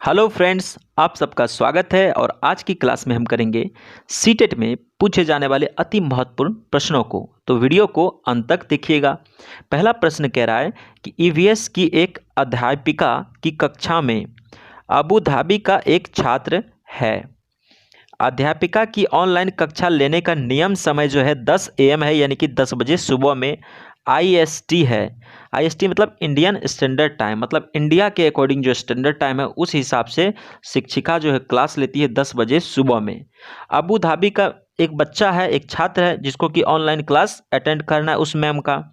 Hello friends, आप सबका स्वागत है और आज की क्लास में हम करेंगे सीटेट में पूछे जाने वाले अति महत्वपूर्ण प्रश्नों को। तो वीडियो को अंत तक देखिएगा। पहला प्रश्न कह रहा है कि ईवीएस की एक अध्यापिका की कक्षा में अबू धाबी का एक छात्र है। अध्यापिका की ऑनलाइन कक्षा लेने का नियम समय जो है 10 AM है, यानी कि 10 बजे सुबह में। IST है। IST मतलब इंडियन स्टैंडर्ड टाइम, मतलब इंडिया के अकॉर्डिंग जो स्टैंडर्ड टाइम है उस हिसाब से शिक्षिका जो है क्लास लेती है 10 बजे सुबह में। अबू धाबी का एक बच्चा है, एक छात्र है जिसको कि ऑनलाइन क्लास अटेंड करना है उस मैम का।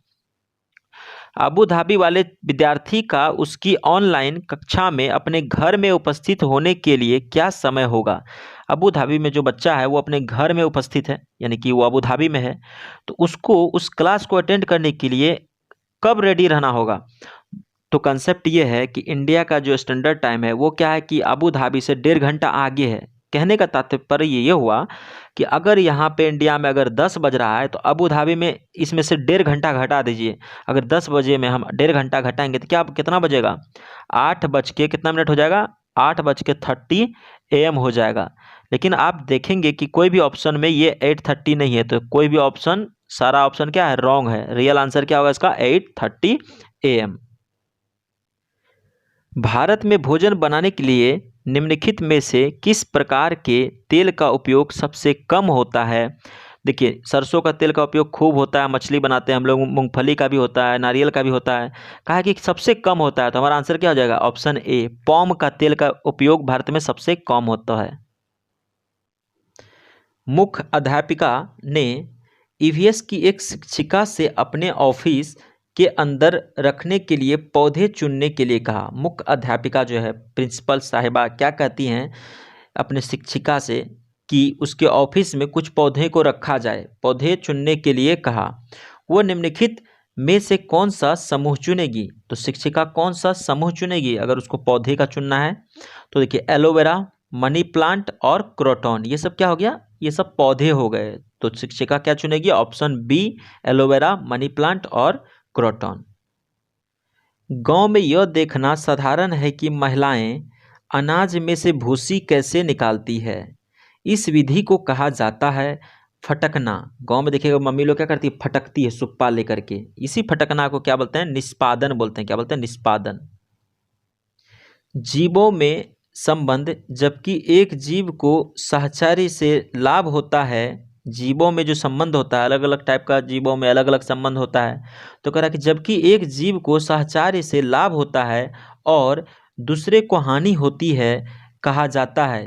अबू धाबी वाले विद्यार्थी का उसकी ऑनलाइन कक्षा में अपने घर में उपस्थित होने के लिए क्या समय होगा। अबू धाबी में जो बच्चा है वो अपने घर में उपस्थित है, यानी कि वो अबू धाबी में है, तो उसको उस क्लास को अटेंड करने के लिए कब रेडी रहना होगा। तो कंसेप्ट ये है कि इंडिया का जो स्टैंडर्ड टाइम है वो क्या है कि अबू धाबी से 1.5 घंटा आगे है। कहने का तात्पर्य ये हुआ कि अगर यहाँ पे इंडिया में अगर 10 बज रहा है तो अबू धाबी में इसमें से 1.5 घंटा घटा दीजिए। अगर 10 बजे में हम 1.5 घंटा घटाएंगे तो क्या कितना बजेगा, 8 बज के कितना मिनट हो जाएगा, 8:30 AM हो जाएगा। लेकिन आप देखेंगे कि कोई भी ऑप्शन में ये 8:30 नहीं है, तो कोई भी ऑप्शन, सारा ऑप्शन क्या है, रॉन्ग है। रियल आंसर क्या होगा इसका, 8:30 AM। भारत में भोजन बनाने के लिए निम्नलिखित में से किस प्रकार के तेल का उपयोग सबसे कम होता है। देखिए, सरसों का तेल का उपयोग खूब होता है, मछली बनाते हैं हम लोग, मूंगफली का भी होता है, नारियल का भी होता है। कहा है कि सबसे कम होता है, तो हमारा आंसर क्या हो जाएगा, ऑप्शन ए, पाम का तेल का उपयोग भारत में सबसे कम होता है। मुख्य अध्यापिका ने ईवीएस की एक शिक्षिका से अपने ऑफिस के अंदर रखने के लिए पौधे चुनने के लिए कहा। मुख्य अध्यापिका जो है, प्रिंसिपल साहिबा, क्या कहती हैं अपने शिक्षिका से कि उसके ऑफिस में कुछ पौधे को रखा जाए, पौधे चुनने के लिए कहा। वो निम्नलिखित में से कौन सा समूह चुनेगी। तो शिक्षिका कौन सा समूह चुनेगी अगर उसको पौधे का चुनना है। तो देखिए, एलोवेरा, मनी प्लांट और क्रोटॉन, ये सब क्या हो गया, ये सब पौधे हो गए। तो शिक्षिका क्या चुनेगी, option B, aloe vera, money plant और क्रोटॉन। गांव में यह देखना साधारण है कि महिलाएं अनाज में से भूसी कैसे निकालती है। इस विधि को कहा जाता है फटकना। गांव में देखिएगा मम्मी लोग क्या करती है, फटकती है सुप्पा लेकर के। इसी फटकना को क्या बोलते हैं, निष्पादन बोलते हैं। क्या बोलते हैं, निष्पादन। जीवों में संबंध, जबकि एक जीव को सहचारी से लाभ होता है। जीवों में जो संबंध होता है, अलग अलग टाइप का जीवों में अलग अलग संबंध होता है। तो कह रहा कि जबकि एक जीव को सहचारी से लाभ होता है और दूसरे को हानि होती है, कहा जाता है।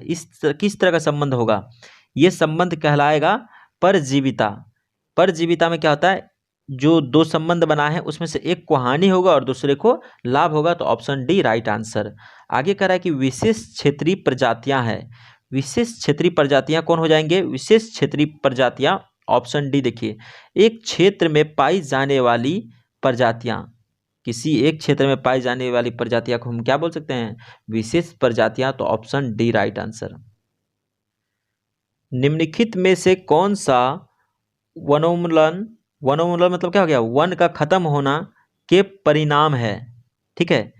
किस तरह का संबंध होगा, ये संबंध कहलाएगा परजीविता। परजीविता में क्या होता है, जो दो संबंध बना है उसमें से एक को हानि होगा और दूसरे को लाभ होगा। तो ऑप्शन डी राइट आंसर। आगे कह रहा है कि विशेष क्षेत्रीय प्रजातियां हैं। विशेष क्षेत्रीय प्रजातियां कौन हो जाएंगे, विशेष क्षेत्रीय प्रजातियां, ऑप्शन डी देखिए, एक क्षेत्र में पाई जाने वाली प्रजातियां। किसी एक क्षेत्र में पाई जाने वाली प्रजातियां को हम क्या बोल सकते हैं, विशेष प्रजातियां। तो ऑप्शन डी राइट आंसर। निम्नलिखित में से कौन सा वनोन्मूलन, वनोन्मूलन मतलब क्या हो गया, वन का खत्म होना के परिणाम है। ठीक है,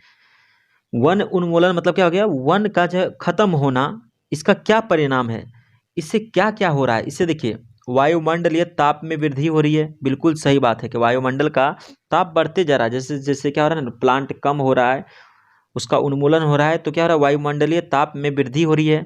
वन उन्मूलन मतलब क्या हो गया, वन का जो खत्म होना, इसका क्या परिणाम है, इससे क्या क्या हो रहा है। इससे देखिए, वायुमंडलीय ताप में वृद्धि हो रही है। बिल्कुल सही बात है कि वायुमंडल का ताप बढ़ते जा रहा है। जैसे जैसे क्या हो रहा है ना, प्लांट कम हो रहा है, उसका उन्मूलन हो रहा है, तो क्या हो रहा है, वायुमंडलीय ताप में वृद्धि हो रही है।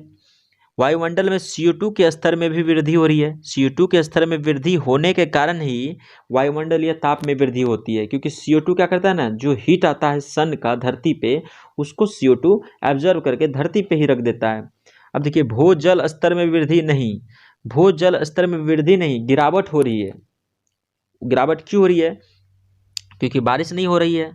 वायुमंडल में CO2 के स्तर में भी वृद्धि हो रही है। CO2 के स्तर में वृद्धि होने के कारण ही वायुमंडलीय ताप में वृद्धि होती है, क्योंकि CO2 क्या करता है ना, जो हीट आता है सन का धरती पे, उसको CO2 एब्जर्व करके धरती पे ही रख देता है। अब देखिए, भूजल स्तर में वृद्धि नहीं, भूजल स्तर में वृद्धि नहीं, गिरावट हो रही है। गिरावट क्यों हो रही है, क्योंकि बारिश नहीं हो रही है।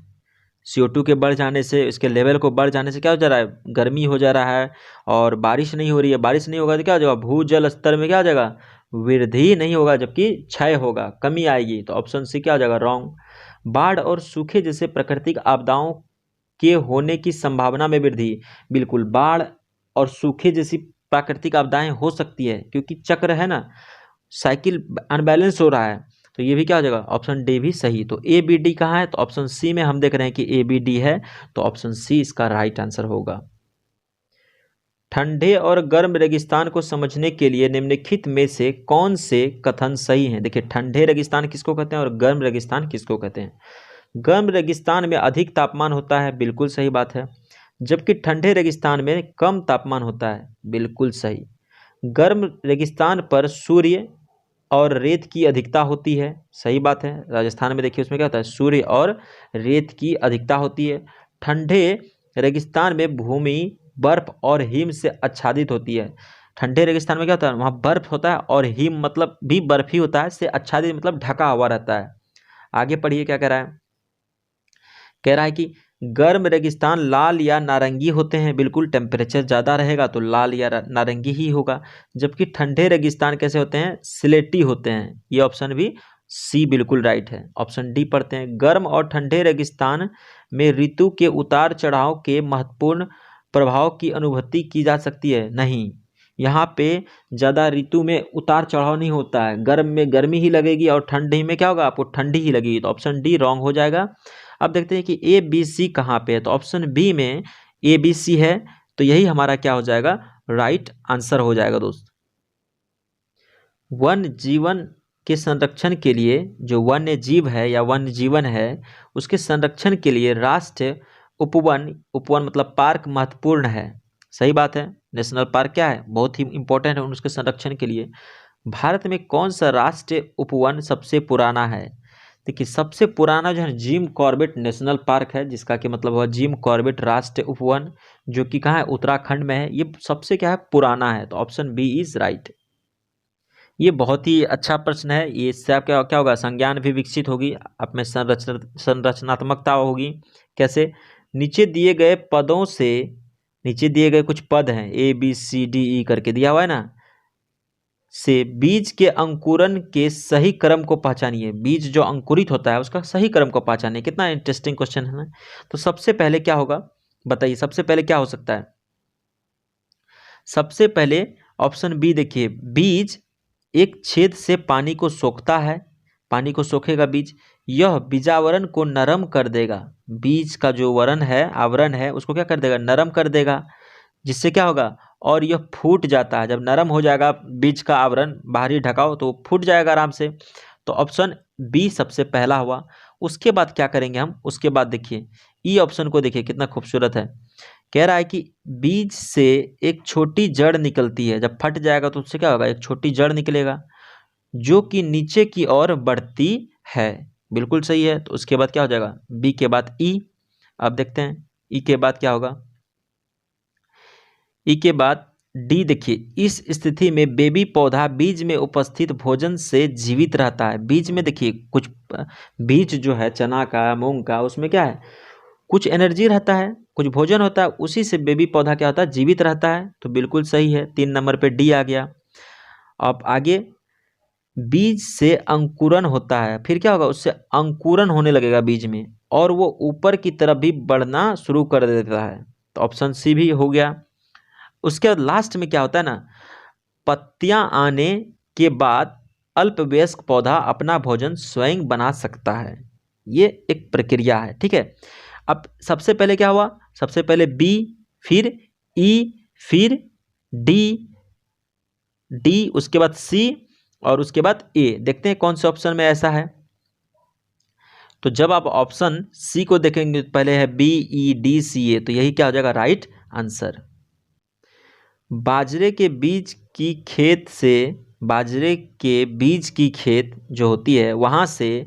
CO2 के बढ़ जाने से, इसके लेवल को बढ़ जाने से क्या हो जा रहा है, गर्मी हो जा रहा है और बारिश नहीं हो रही है। बारिश नहीं होगा तो क्या हो जाएगा, भूजल स्तर में क्या हो जाएगा, वृद्धि नहीं होगा, जबकि क्षय होगा, कमी आएगी। तो ऑप्शन सी क्या हो जाएगा, रॉन्ग। बाढ़ और सूखे जैसे प्राकृतिक आपदाओं के होने की संभावना में वृद्धि। बिल्कुल, बाढ़ और सूखे जैसी प्राकृतिक आपदाएं हो सकती है, क्योंकि चक्र है ना, साइकिल अनबैलेंस हो रहा है। तो ये भी क्या हो जाएगा, ऑप्शन डी भी सही। तो ए बी डी कहाँ है, तो ऑप्शन सी में हम देख रहे हैं कि ए बी डी है, तो ऑप्शन सी इसका राइट आंसर होगा। ठंडे और गर्म रेगिस्तान को समझने के लिए निम्नलिखित में से कौन से कथन सही हैं। देखिए, ठंडे रेगिस्तान किसको कहते हैं और गर्म रेगिस्तान किसको कहते हैं। गर्म रेगिस्तान में अधिक तापमान होता है, बिल्कुल सही बात है। जबकि ठंडे रेगिस्तान में कम तापमान होता है, बिल्कुल सही। गर्म रेगिस्तान पर सूर्य और रेत की अधिकता होती है, सही बात है। राजस्थान में देखिए उसमें क्या होता है, सूर्य और रेत की अधिकता होती है। ठंडे रेगिस्तान में भूमि बर्फ और हिम से आच्छादित होती है। ठंडे रेगिस्तान में क्या होता है, वहाँ बर्फ होता है और हिम मतलब भी बर्फ ही होता है, से आच्छादित मतलब ढका हुआ रहता है। आगे पढ़िए क्या कह रहा है। कह रहा है कि गर्म रेगिस्तान लाल या नारंगी होते हैं, बिल्कुल। टेम्परेचर ज़्यादा रहेगा तो लाल या नारंगी ही होगा। जबकि ठंडे रेगिस्तान कैसे होते हैं, सिलेटी होते हैं। ये ऑप्शन भी सी बिल्कुल राइट है। ऑप्शन डी पढ़ते हैं। गर्म और ठंडे रेगिस्तान में ऋतु के उतार चढ़ाव के महत्वपूर्ण प्रभाव की अनुभूति की जा सकती है, नहीं। यहाँ पे ज़्यादा ऋतु में उतार चढ़ाव नहीं होता है। गर्म में गर्मी ही लगेगी और ठंडी में क्या होगा, आपको ठंडी ही लगेगी। तो ऑप्शन डी रॉन्ग हो जाएगा। अब देखते हैं कि ए बी सी कहाँ पे है। तो ऑप्शन बी में ए बी सी है, तो यही हमारा क्या हो जाएगा, राइट आंसर हो जाएगा दोस्त। वन जीवन के संरक्षण के लिए, जो वन्य जीव है या वन्य जीवन है, उसके संरक्षण के लिए राष्ट्रीय उपवन, उपवन मतलब पार्क महत्वपूर्ण है, सही बात है। नेशनल पार्क क्या है, बहुत ही इंपॉर्टेंट है उसके संरक्षण के लिए। भारत में कौन सा राष्ट्रीय उपवन सबसे पुराना है। देखिए, सबसे पुराना जो है जिम कॉर्बेट नेशनल पार्क है, जिसका कि मतलब हुआ जिम कॉर्बेट राष्ट्रीय उपवन, जो कि कहाँ है, उत्तराखंड में है। ये सबसे क्या है, पुराना है। तो ऑप्शन बी इज राइट। ये बहुत ही अच्छा प्रश्न है। ये इससे आप क्या क्या होगा, संज्ञान भी विकसित होगी, आप में संरचनात्मकता होगी। कैसे, नीचे दिए गए पदों से, नीचे दिए गए कुछ पद हैं A B C D E करके दिया हुआ है ना, से बीज के अंकुरन के सही क्रम को पहचानिए। बीज जो अंकुरित होता है उसका सही क्रम को पहचानिए। कितना इंटरेस्टिंग क्वेश्चन है ना। तो सबसे पहले क्या होगा, बताइए सबसे पहले क्या हो सकता है। सबसे पहले ऑप्शन बी देखिए, बीज एक छेद से पानी को सोखता है, पानी को सोखेगा बीज, यह बीजावरण को नरम कर देगा। बीज का जो वरण है, आवरण है, उसको क्या कर देगा, नरम कर देगा, जिससे क्या होगा, और यह फूट जाता है। जब नरम हो जाएगा बीज का आवरण, बाहरी ढकाओ, तो फूट जाएगा आराम से। तो ऑप्शन बी सबसे पहला हुआ। उसके बाद क्या करेंगे हम, उसके बाद देखिए ई ऑप्शन को देखिए कितना खूबसूरत है। कह रहा है कि बीज से एक छोटी जड़ निकलती है, जब फट जाएगा तो उससे क्या होगा, एक छोटी जड़ निकलेगा जो कि नीचे की ओर बढ़ती है, बिल्कुल सही है। तो उसके बाद क्या हो जाएगा, बी के बाद ई। अब देखते हैं ई के बाद क्या होगा। ई के बाद डी देखिए, इस स्थिति में बेबी पौधा बीज में उपस्थित भोजन से जीवित रहता है। बीज में देखिए कुछ बीज जो है चना का, मूंग का, उसमें क्या है, कुछ एनर्जी रहता है, कुछ भोजन होता है, उसी से बेबी पौधा क्या होता है, जीवित रहता है। तो बिल्कुल सही है, 3 नंबर पे डी आ गया। अब आगे, बीज से अंकुरन होता है, फिर क्या होगा, उससे अंकुरन होने लगेगा बीज में, और वो ऊपर की तरफ भी बढ़ना शुरू कर देता है। तो ऑप्शन सी भी हो गया। उसके बाद लास्ट में क्या होता है ना, पत्तियां आने के बाद अल्पवयस्क पौधा अपना भोजन स्वयं बना सकता है। ये एक प्रक्रिया है, ठीक है। अब सबसे पहले क्या हुआ, सबसे पहले बी, फिर ई, फिर डी, डी उसके बाद सी और उसके बाद ए। देखते हैं कौन से ऑप्शन में ऐसा है। तो जब आप ऑप्शन सी को देखेंगे, पहले है बी ई डी सी ए, तो यही क्या हो जाएगा, राइट आंसर। बाजरे के बीज की खेत से, बाजरे के बीज की खेत जो होती है वहाँ से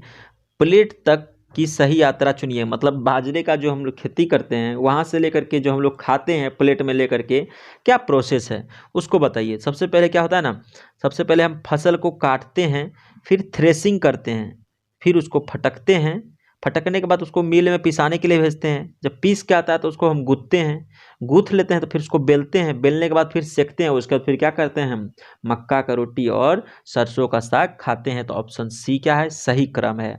प्लेट तक की सही यात्रा चुनिए। मतलब बाजरे का जो हम लोग खेती करते हैं वहाँ से लेकर के जो हम लोग खाते हैं प्लेट में लेकर के, क्या प्रोसेस है उसको बताइए। सबसे पहले क्या होता है ना, सबसे पहले हम फसल को काटते हैं, फिर थ्रेसिंग करते हैं, फिर उसको फटकते हैं, फटकने के बाद उसको मिल में पिसाने के लिए भेजते हैं। जब पीस के आता है तो उसको हम गूँथते हैं, गूँथ लेते हैं, तो फिर उसको बेलते हैं, बेलने के बाद फिर सेकते हैं, उसके बाद फिर क्या करते हैं हम, मक्का का रोटी और सरसों का साग खाते हैं। तो ऑप्शन सी क्या है, सही क्रम है।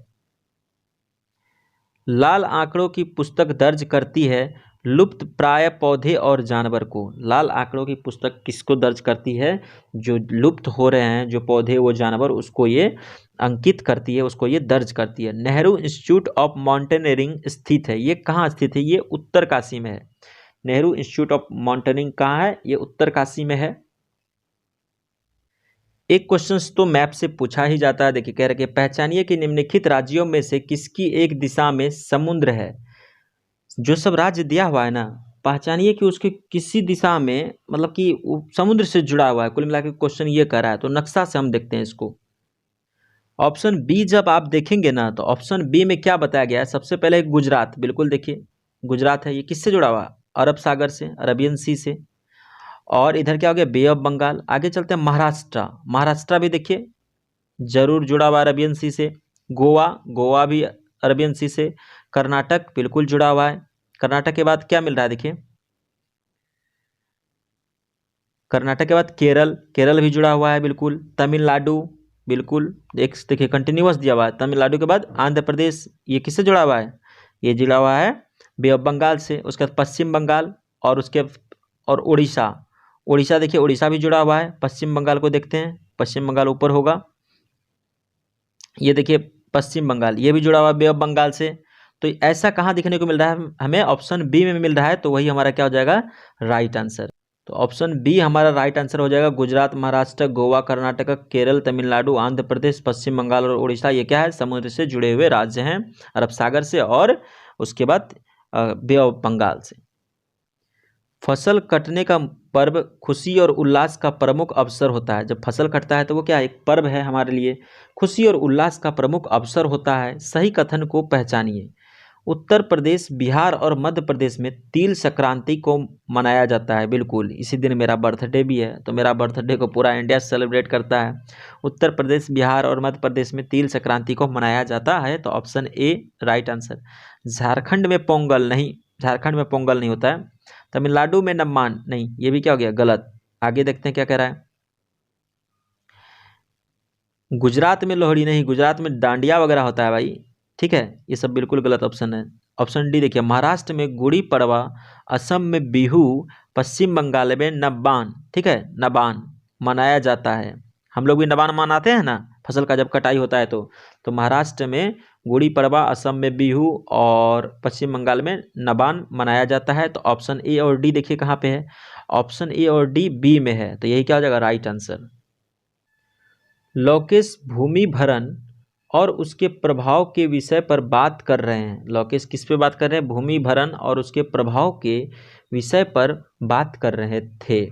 लाल आंकड़ों की पुस्तक दर्ज करती है लुप्त प्राय पौधे और जानवर को। लाल आंकड़ों की पुस्तक किसको दर्ज करती है, जो लुप्त हो रहे हैं जो पौधे वो जानवर, उसको ये अंकित करती है, उसको ये दर्ज करती है। नेहरू इंस्टीट्यूट ऑफ माउंटेनियरिंग स्थित है, ये कहाँ स्थित है, ये उत्तरकाशी में है। नेहरू इंस्टीट्यूट ऑफ माउंटेनिंग कहाँ है? ये उत्तरकाशी में है। एक क्वेश्चन तो मैप से पूछा ही जाता है। देखिए कह रहे कि पहचानिए कि निम्नलिखित राज्यों में से किसकी एक दिशा में समुद्र है। जो सब राज्य दिया हुआ है ना, पहचानिए कि उसके किसी दिशा में मतलब कि वो समुद्र से जुड़ा हुआ है। कुल मिला के क्वेश्चन ये कर रहा है, तो नक्शा से हम देखते हैं इसको। ऑप्शन बी जब आप देखेंगे ना, तो ऑप्शन बी में क्या बताया गया है? सबसे पहले गुजरात, बिल्कुल देखिए गुजरात है। ये किससे जुड़ा हुआ? अरब सागर से, अरबियन सी से। और इधर क्या हो गया? बे ऑफ बंगाल। आगे चलते हैं महाराष्ट्र। महाराष्ट्र भी देखिए जरूर जुड़ा हुआ अरबियन सी से। गोवा, गोवा भी अरबियन सी से। कर्नाटक बिल्कुल जुड़ा हुआ है। कर्नाटक के बाद क्या मिल रहा है? देखिए कर्नाटक के बाद केरल, केरल भी जुड़ा हुआ है बिल्कुल। तमिलनाडु बिल्कुल, एक देखिए कंटिन्यूअस दिया हुआ है। तमिलनाडु के बाद आंध्र प्रदेश, ये किससे जुड़ा हुआ है? ये जुड़ा हुआ है बे ऑफ बंगाल से। उसके बाद पश्चिम बंगाल और उसके और उड़ीसा। उड़ीसा देखिए, उड़ीसा भी जुड़ा हुआ है। पश्चिम बंगाल को देखते हैं, पश्चिम बंगाल ऊपर होगा। ये देखिए पश्चिम बंगाल, ये भी जुड़ा हुआ है बे ऑफ बंगाल से। तो ऐसा कहाँ देखने को मिल रहा है हमें? ऑप्शन बी में मिल रहा है। तो वही हमारा क्या हो जाएगा? Right answer. तो ऑप्शन बी हमारा राइट आंसर हो जाएगा। गुजरात, महाराष्ट्र, गोवा, कर्नाटक, केरल, तमिलनाडु, आंध्र प्रदेश, पश्चिम बंगाल और उड़ीसा, ये क्या है? समुद्र से जुड़े हुए राज्य हैं, अरब सागर से और उसके बाद बे ऑफ बंगाल से। फसल कटने का पर्व खुशी और उल्लास का प्रमुख अवसर होता है। जब फसल कटता है तो वो क्या? एक पर्व है हमारे लिए, खुशी और उल्लास का प्रमुख अवसर होता है। सही कथन को पहचानिए। उत्तर प्रदेश, बिहार और मध्य प्रदेश में तिल संक्रांति को मनाया जाता है। बिल्कुल, इसी दिन मेरा बर्थडे भी है, तो मेरा बर्थडे को पूरा इंडिया सेलिब्रेट करता है। उत्तर प्रदेश, बिहार और मध्य प्रदेश में तिल संक्रांति को मनाया जाता है। तो option A right answer. Jharkhand में पोंगल नहीं, झारखंड में पोंगल नहीं होता है। तमिलनाडु में नम्मान नहीं, ये भी क्या हो गया? गलत। आगे देखते हैं क्या कह रहा है। गुजरात में लोहड़ी नहीं, गुजरात में डांडिया वगैरह होता है भाई। ठीक है, ये सब बिल्कुल गलत ऑप्शन है। ऑप्शन डी देखिए, महाराष्ट्र में गुड़ी पड़वा, असम में बिहू, पश्चिम बंगाल में नबान, ठीक है, नबान मनाया जाता है। हम लोग भी नबान मनाते हैं ना, फसल का जब कटाई होता है तो महाराष्ट्र में गुड़ी पड़वा, असम में बिहू और पश्चिम बंगाल में नबान मनाया जाता है। तो ऑप्शन ए और डी देखिए कहाँ पे है? ऑप्शन ए और डी बी में है। तो यही क्या हो जाएगा? Right answer. लोकेश भूमि भरण और उसके प्रभाव के विषय पर बात कर रहे हैं। लोकेश किस पे बात कर रहे हैं? भूमि भरण और उसके प्रभाव के विषय पर बात कर रहे थे।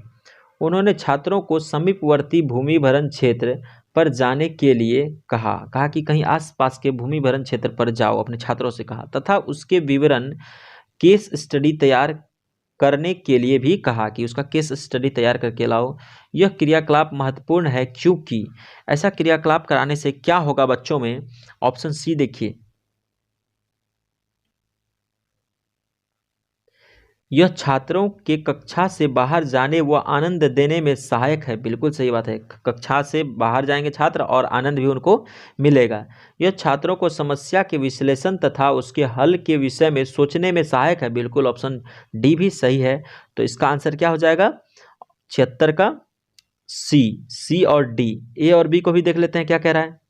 उन्होंने छात्रों को समीपवर्ती भूमि भरण क्षेत्र पर जाने के लिए कहा कि कहीं आसपास के भूमि भरण क्षेत्र पर जाओ, अपने छात्रों से कहा, तथा उसके विवरण केस स्टडी तैयार करने के लिए भी कहा कि उसका केस स्टडी तैयार करके लाओ। यह क्रियाकलाप महत्वपूर्ण है क्योंकि ऐसा क्रियाकलाप कराने से क्या होगा बच्चों में? ऑप्शन सी देखिए, यह छात्रों के कक्षा से बाहर जाने व आनंद देने में सहायक है। बिल्कुल सही बात है, कक्षा से बाहर जाएंगे छात्र और आनंद भी उनको मिलेगा। यह छात्रों को समस्या के विश्लेषण तथा उसके हल के विषय में सोचने में सहायक है। बिल्कुल ऑप्शन डी भी सही है। तो इसका आंसर क्या हो जाएगा? 76 का सी और डी। ए और बी को भी देख लेते हैं क्या कह रहा है।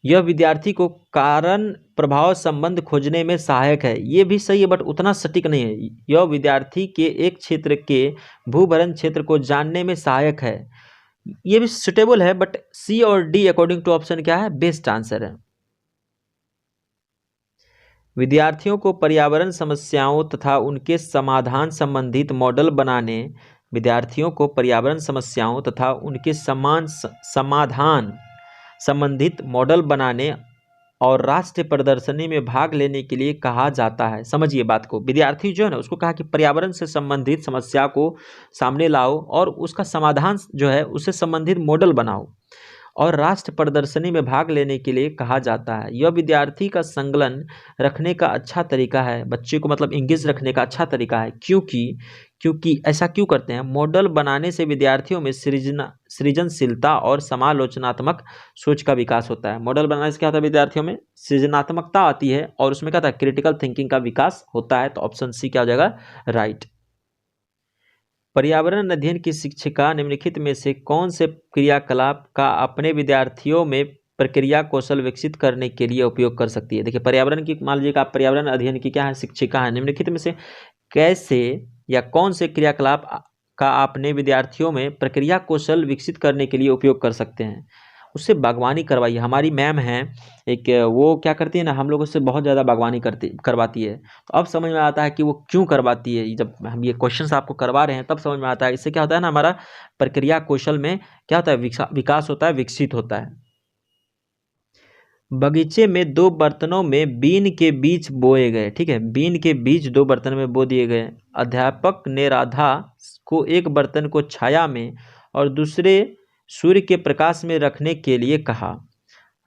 यह विद्यार्थी को कारण प्रभाव संबंध खोजने में सहायक है। ये भी सही है बट उतना सटीक नहीं है। यह विद्यार्थी के एक क्षेत्र के भूभरण क्षेत्र को जानने में सहायक है। ये भी सुटेबल है बट सी और डी अकॉर्डिंग टू ऑप्शन क्या है? बेस्ट आंसर है। विद्यार्थियों को पर्यावरण समस्याओं तथा उनके समाधान संबंधित मॉडल बनाने, विद्यार्थियों को पर्यावरण समस्याओं तथा उनके समाधान संबंधित मॉडल बनाने और राष्ट्रीय प्रदर्शनी में भाग लेने के लिए कहा जाता है। समझिए बात को, विद्यार्थी जो है ना उसको कहा कि पर्यावरण से संबंधित समस्या को सामने लाओ और उसका समाधान जो है उससे संबंधित मॉडल बनाओ और राष्ट्र प्रदर्शनी में भाग लेने के लिए कहा जाता है। यह विद्यार्थी का संकलन रखने का अच्छा तरीका है, बच्चे को मतलब इंगेज रखने का अच्छा तरीका है। क्योंकि ऐसा क्यों करते हैं? मॉडल बनाने से विद्यार्थियों में सृजनशीलता और समालोचनात्मक सोच का विकास होता है। मॉडल बनाने से क्या होता है? विद्यार्थियों में सृजनात्मकता आती है और उसमें क्या होता है? क्रिटिकल थिंकिंग का विकास होता है। तो ऑप्शन सी क्या हो जाएगा? राइट। पर्यावरण अध्ययन की शिक्षिका निम्नलिखित में से कौन से क्रियाकलाप का अपने विद्यार्थियों में प्रक्रिया कौशल विकसित करने के लिए उपयोग कर सकती है? देखिए पर्यावरण की, मान लीजिए आप पर्यावरण अध्ययन की क्या है? शिक्षिका है। निम्नलिखित में से कैसे या कौन से क्रियाकलाप का आपने विद्यार्थियों में प्रक्रिया कौशल विकसित करने के लिए उपयोग कर सकते हैं? उससे बागवानी करवाइए। हमारी मैम हैं एक, वो क्या करती है ना, हम लोगों से बहुत ज़्यादा बागवानी करवाती है। तो अब समझ में आता है कि वो क्यों करवाती है। जब हम ये क्वेश्चंस आपको करवा रहे हैं तब समझ में आता है। इससे क्या होता है ना, हमारा प्रक्रिया कौशल में क्या होता है, विकास होता है, विकसित होता है। बगीचे में 2 बर्तनों में बीन के बीज बोए गए। ठीक है, बीन के बीज 2 बर्तन में बो दिए गए। अध्यापक ने राधा को एक बर्तन को छाया में और दूसरे सूर्य के प्रकाश में रखने के लिए कहा।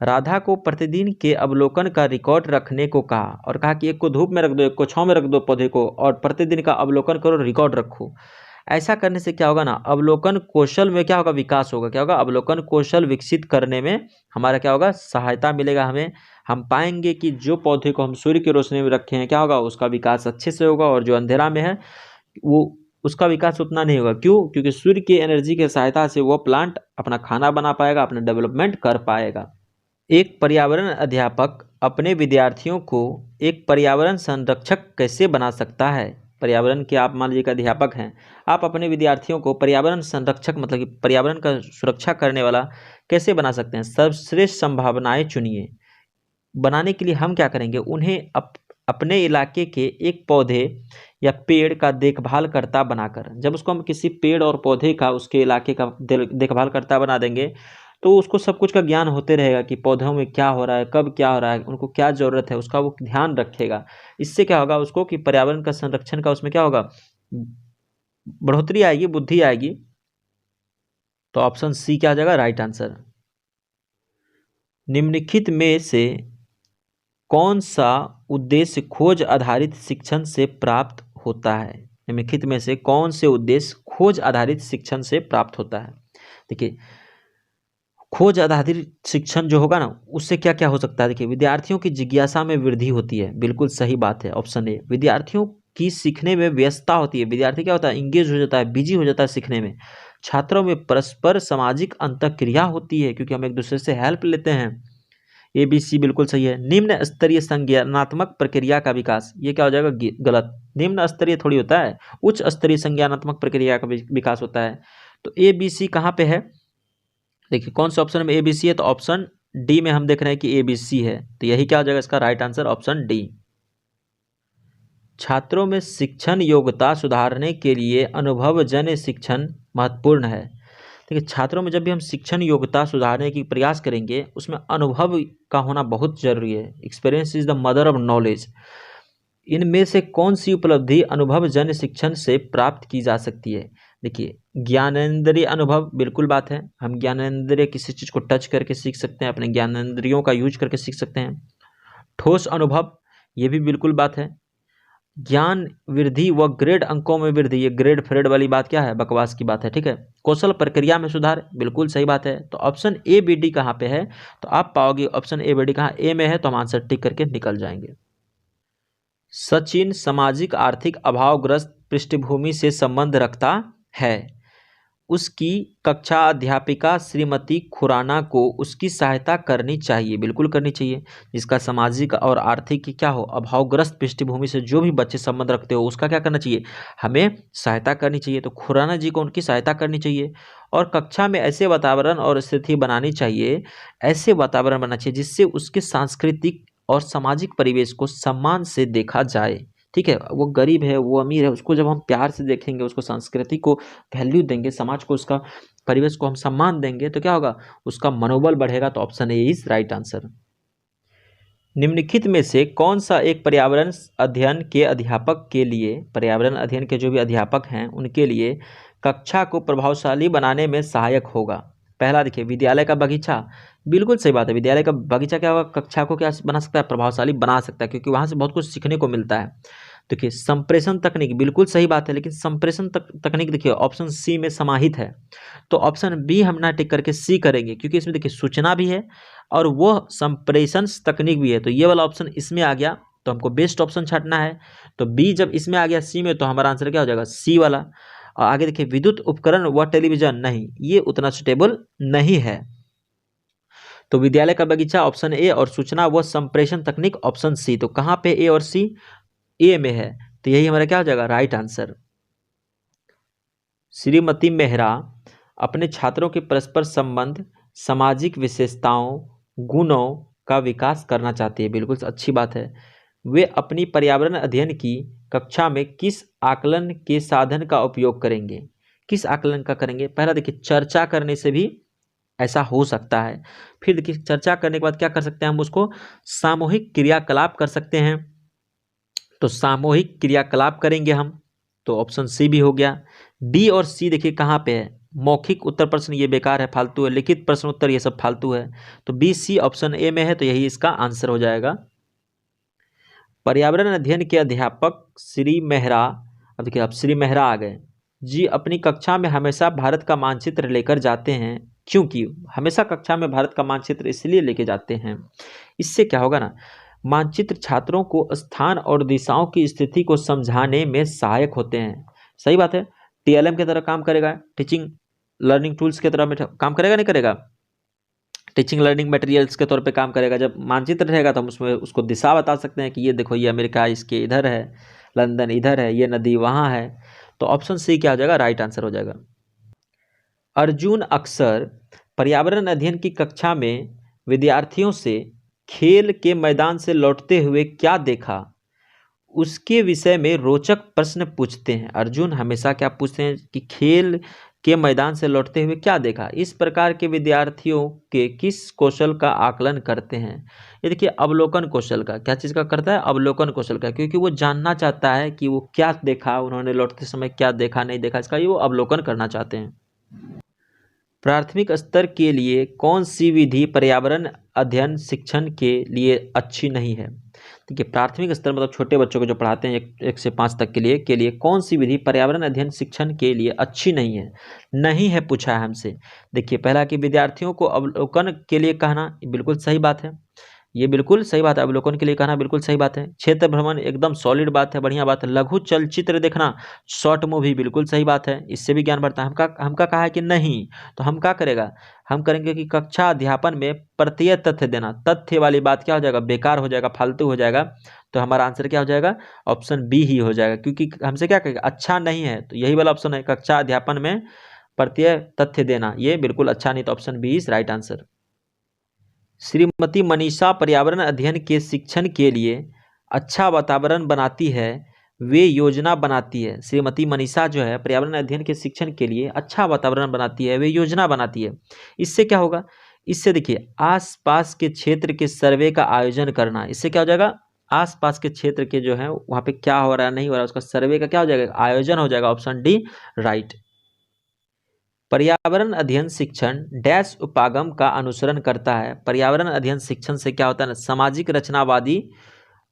राधा को प्रतिदिन के अवलोकन का रिकॉर्ड रखने को कहा और कहा कि एक को धूप में रख दो, एक को छांव में रख दो पौधे को, और प्रतिदिन का अवलोकन करो, रिकॉर्ड रखो। ऐसा करने से क्या होगा ना, अवलोकन कौशल में क्या होगा, विकास होगा। क्या होगा, अवलोकन कौशल विकसित करने में हमारा क्या होगा, सहायता मिलेगा हमें। हम पाएंगे कि जो पौधे को हम सूर्य की रोशनी में रखे हैं क्या होगा, उसका विकास अच्छे से होगा, और जो अंधेरा में है वो उसका विकास उतना नहीं होगा। क्यों? क्योंकि सूर्य की एनर्जी की सहायता से वो प्लांट अपना खाना बना पाएगा, अपना डेवलपमेंट कर पाएगा। एक पर्यावरण अध्यापक अपने विद्यार्थियों को एक पर्यावरण संरक्षक कैसे बना सकता है? पर्यावरण के आप मान लीजिए कि अध्यापक हैं, आप अपने विद्यार्थियों को पर्यावरण संरक्षक मतलब कि पर्यावरण का सुरक्षा करने वाला कैसे बना सकते हैं? सर्वश्रेष्ठ संभावनाएं चुनिए। बनाने के लिए हम क्या करेंगे, उन्हें अपने इलाके के एक पौधे या पेड़ का देखभाल करता बनाकर, जब उसको हम किसी पेड़ और पौधे का उसके इलाके का देखभाल करता बना देंगे तो उसको सब कुछ का ज्ञान होते रहेगा कि पौधों में क्या हो रहा है, कब क्या हो रहा है, उनको क्या ज़रूरत है, उसका वो ध्यान रखेगा। इससे क्या होगा उसको कि पर्यावरण का संरक्षण का उसमें क्या होगा, बढ़ोतरी आएगी, बुद्धि आएगी। तो ऑप्शन सी क्या हो जाएगा राइट आंसर। निम्नलिखित में से कौन सा उद्देश्य खोज आधारित शिक्षण से प्राप्त होता है? निम्नलिखित में से कौन से उद्देश्य खोज आधारित शिक्षण से प्राप्त होता है? देखिए, खोज आधारित शिक्षण जो होगा ना, उससे क्या क्या हो सकता है। देखिए, विद्यार्थियों की जिज्ञासा में वृद्धि होती है, बिल्कुल सही बात है, ऑप्शन ए। विद्यार्थियों की सीखने में व्यस्तता होती है, विद्यार्थी क्या होता है, इंगेज हो जाता है, बिजी हो जाता है सीखने में। छात्रों में परस्पर सामाजिक अंतःक्रिया होती है, क्योंकि हम एक दूसरे से हेल्प लेते हैं। ए बी सी बिल्कुल सही है। निम्न स्तरीय संज्ञानात्मक प्रक्रिया का विकास, ये क्या हो जाएगा गलत। निम्न स्तरीय थोड़ी होता है, उच्च स्तरीय संज्ञानात्मक प्रक्रिया का विकास होता है। तो ए बी सी कहाँ पे है? देखिए, कौन से ऑप्शन में ए बी सी है, तो ऑप्शन डी में हम देख रहे हैं कि ए बी सी है, तो यही क्या हो जाएगा इसका राइट आंसर, ऑप्शन डी। छात्रों में शिक्षण योग्यता सुधारने के लिए अनुभवजन्य शिक्षण महत्वपूर्ण है। देखिए, छात्रों में जब भी हम शिक्षण योग्यता सुधारने की प्रयास करेंगे, उसमें अनुभव का होना बहुत जरूरी है। Experience is the mother of knowledge. इनमें से कौन सी उपलब्धि अनुभवजन्य शिक्षण से प्राप्त की जा सकती है? देखिए, ज्ञानेंद्रिय अनुभव बिल्कुल बात है, हम ज्ञानेंद्रिय किसी चीज़ को टच करके सीख सकते हैं, अपने ज्ञानेंद्रियों का यूज करके सीख सकते हैं। ठोस अनुभव, ये भी बिल्कुल बात है। ज्ञान वृद्धि व ग्रेड अंकों में वृद्धि, ये ग्रेड फ्रेड वाली बात क्या है, बकवास की बात है। ठीक है, कौशल प्रक्रिया में सुधार, बिल्कुल सही बात है। तो ऑप्शन ए बी डी कहाँ पे है, तो आप पाओगे ऑप्शन ए बी डी कहाँ ए में है, तो हम आंसर टिक करके निकल जाएंगे। सचिन सामाजिक आर्थिक अभावग्रस्त पृष्ठभूमि से संबंध रखता है। उसकी कक्षा अध्यापिका श्रीमती खुराना को उसकी सहायता करनी चाहिए, बिल्कुल करनी चाहिए। जिसका सामाजिक और आर्थिक क्या हो, अभावग्रस्त पृष्ठभूमि से जो भी बच्चे संबंध रखते हो, उसका क्या करना चाहिए, हमें सहायता करनी चाहिए। तो खुराना जी को उनकी सहायता करनी चाहिए। और कक्षा में ऐसे वातावरण और स्थिति बनानी चाहिए, ऐसे वातावरण बनना चाहिए जिससे उसके सांस्कृतिक और सामाजिक परिवेश को सम्मान से देखा जाए। ठीक है, वो गरीब है, वो अमीर है, उसको जब हम प्यार से देखेंगे, उसको संस्कृति को वैल्यू देंगे, समाज को, उसका परिवेश को हम सम्मान देंगे, तो क्या होगा, उसका मनोबल बढ़ेगा। तो option A is right answer. निम्नलिखित में से कौन सा एक पर्यावरण अध्ययन के अध्यापक के लिए, पर्यावरण अध्ययन के जो भी अध्यापक हैं उनके लिए कक्षा को प्रभावशाली बनाने में सहायक होगा? पहला देखिए, विद्यालय का बगीचा, बिल्कुल सही बात है। विद्यालय का बगीचा क्या होगा, कक्षा को क्या बना सकता है, प्रभावशाली बना सकता है, क्योंकि वहाँ से बहुत कुछ सीखने को मिलता है। देखिए, संप्रेषण तकनीक, बिल्कुल सही बात है, लेकिन संप्रेषण तकनीक देखिए ऑप्शन सी में समाहित है, तो ऑप्शन बी हम ना टिक करके सी करेंगे, क्योंकि इसमें देखिए सूचना भी है और वो संप्रेषण तकनीक भी है। तो ये वाला ऑप्शन इसमें आ गया, तो हमको बेस्ट ऑप्शन छांटना है। तो बी जब इसमें आ गया सी में, तो हमारा आंसर क्या हो जाएगा, सी वाला। और आगे देखिए, विद्युत उपकरण व टेलीविजन, नहीं, ये उतना सुटेबल नहीं है। तो विद्यालय का बगीचा ऑप्शन ए, और सूचना व संप्रेषण तकनीक ऑप्शन सी। तो कहाँ पे ए और सी, ए में है। तो यही हमारा क्या हो जाएगा, राइट आंसर। श्रीमती मेहरा अपने छात्रों के परस्पर संबंध, सामाजिक विशेषताओं, गुणों का विकास करना चाहती है। बिल्कुल अच्छी बात है। वे अपनी पर्यावरण अध्ययन की कक्षा में किस आकलन के साधन का उपयोग करेंगे? किस आकलन का करेंगे? पहला देखिए, चर्चा करने से भी ऐसा हो सकता है। फिर देखिए, चर्चा करने के बाद क्या कर सकते हैं हम उसको, सामूहिक क्रियाकलाप कर सकते हैं। तो सामूहिक क्रियाकलाप करेंगे हम, तो ऑप्शन सी भी हो गया। बी और सी देखिए कहाँ पे है, मौखिक उत्तर प्रश्न ये बेकार है, फालतू है, लिखित प्रश्न उत्तर ये सब फालतू है। तो बी सी ऑप्शन ए में है, तो यही इसका आंसर हो जाएगा। पर्यावरण अध्ययन के अध्यापक श्री मेहरा, अब देखिए अब श्री मेहरा आ गए जी, अपनी कक्षा में हमेशा भारत का मानचित्र लेकर जाते हैं। क्योंकि हमेशा कक्षा में भारत का मानचित्र इसलिए लेके जाते हैं, इससे क्या होगा ना, मानचित्र छात्रों को स्थान और दिशाओं की स्थिति को समझाने में सहायक होते हैं। सही बात है। टीएलएम की तरह काम करेगा, टीचिंग लर्निंग टूल्स की तरह काम करेगा, नहीं करेगा, टीचिंग लर्निंग मटेरियल्स के तौर पे काम करेगा। जब मानचित्र रहेगा तो हम उसमें उसको दिशा बता सकते हैं कि ये देखो, ये अमेरिका इसके इधर है, लंदन इधर है, ये नदी वहाँ है। तो ऑप्शन सी क्या हो जाएगा, राइट आंसर हो जाएगा। अर्जुन अक्सर पर्यावरण अध्ययन की कक्षा में विद्यार्थियों से खेल के मैदान से लौटते हुए क्या देखा, उसके विषय में रोचक प्रश्न पूछते हैं। अर्जुन हमेशा क्या पूछते हैं कि खेल के मैदान से लौटते हुए क्या देखा। इस प्रकार के विद्यार्थियों के किस कौशल का आकलन करते हैं? ये देखिए, अवलोकन कौशल का। क्या चीज़ का करता है? अवलोकन कौशल का, क्योंकि वो जानना चाहता है कि वो क्या देखा, उन्होंने लौटते समय क्या देखा, नहीं देखा, इसका ये वो अवलोकन करना चाहते हैं। प्राथमिक स्तर के लिए कौन सी विधि पर्यावरण अध्ययन शिक्षण के लिए अच्छी नहीं है? देखिए, प्राथमिक स्तर मतलब छोटे बच्चों को जो पढ़ाते हैं 1 से 5 तक के लिए कौन सी विधि पर्यावरण अध्ययन शिक्षण के लिए अच्छी नहीं है? नहीं है पूछा है हमसे। देखिए, पहला कि विद्यार्थियों को अवलोकन के लिए कहना, बिल्कुल सही बात है, ये बिल्कुल सही बात है। अवलोकन के लिए कहना बिल्कुल सही बात है। क्षेत्र भ्रमण एकदम सॉलिड बात है, बढ़िया बात है। लघु चलचित्र देखना, शॉर्ट मूवी, बिल्कुल सही बात है, इससे भी ज्ञान बढ़ता है। हमका कहा है कि नहीं, तो हम क्या करेगा, हम करेंगे कि कक्षा अध्यापन में प्रत्यय तथ्य देना। तथ्य वाली बात क्या हो जाएगा, बेकार हो जाएगा, फालतू हो जाएगा। तो हमारा आंसर क्या हो जाएगा, ऑप्शन बी ही हो जाएगा, क्योंकि हमसे क्या कहेगा, अच्छा नहीं है, तो यही वाला ऑप्शन है, कक्षा अध्यापन में प्रत्यय तथ्य देना, ये बिल्कुल अच्छा नहीं, तो option B is right answer. Shrimati Manisha पर्यावरण अध्ययन के शिक्षण के लिए अच्छा वातावरण बनाती है, वे योजना बनाती है। श्रीमती मनीषा जो है पर्यावरण अध्ययन के शिक्षण के लिए अच्छा वातावरण बनाती है, वे योजना बनाती है। इससे क्या होगा, इससे देखिए, आसपास के क्षेत्र के सर्वे का आयोजन करना, इससे क्या हो जाएगा, आसपास के क्षेत्र के जो है वहाँ पे क्या हो रहा है, नहीं हो रहा है, उसका सर्वे का क्या हो जाएगा, आयोजन हो जाएगा। Option D right. पर्यावरण अध्ययन शिक्षण डैश उपागम का अनुसरण करता है। पर्यावरण अध्ययन शिक्षण से क्या होता है, सामाजिक रचनावादी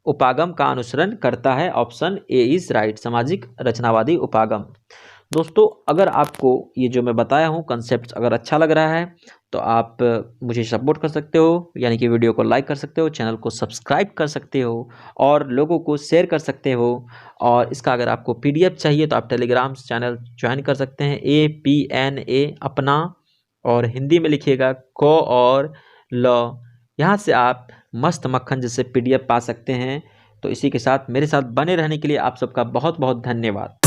उपागम का अनुसरण करता है। ऑप्शन ए इज राइट, सामाजिक रचनावादी उपागम। दोस्तों, अगर आपको ये जो मैं बताया हूँ कंसेप्ट अगर अच्छा लग रहा है तो आप मुझे सपोर्ट कर सकते हो, यानी कि वीडियो को लाइक कर सकते हो, चैनल को सब्सक्राइब कर सकते हो और लोगों को शेयर कर सकते हो। और इसका अगर आपको पीडीएफ चाहिए तो आप टेलीग्राम चैनल ज्वाइन कर सकते हैं, APNA अपना, और हिंदी में लिखिएगा को और ल। यहाँ से आप मस्त मक्खन जैसे पीडीएफ पा सकते हैं। तो इसी के साथ मेरे साथ बने रहने के लिए आप सबका बहुत बहुत धन्यवाद।